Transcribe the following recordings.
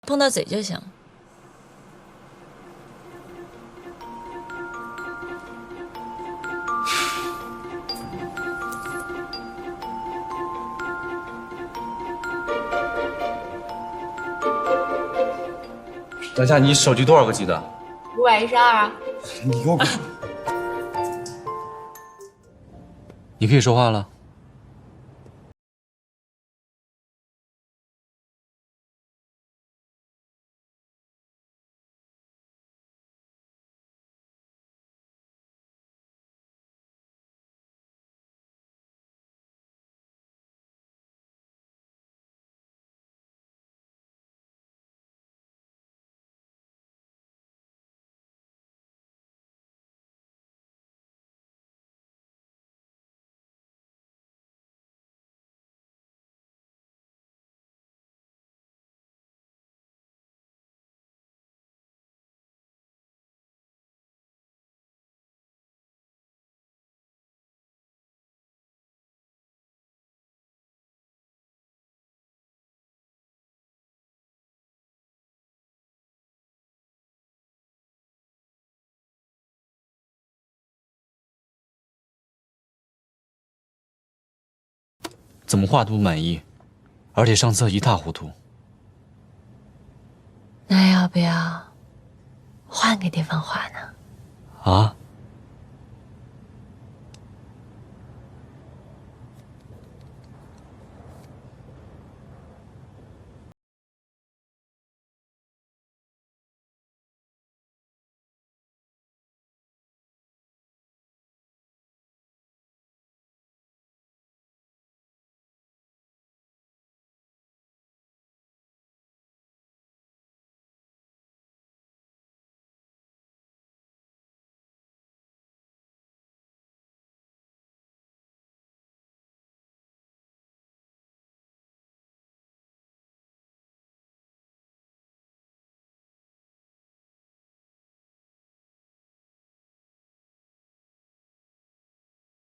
碰到嘴就行。等下，你手机多少个 G 的512啊。你给我滚！你可以说话了。怎么画都不满意，而且上色一塌糊涂。那要不要换个地方画呢？啊？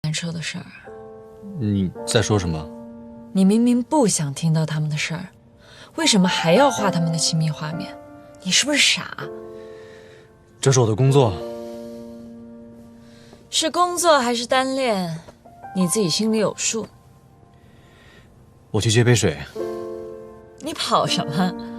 难受的事儿，你在说什么？你明明不想听到他们的事儿，为什么还要画他们的亲密画面？你是不是傻？这是我的工作。是工作还是单恋，你自己心里有数。我去接杯水。你跑什么？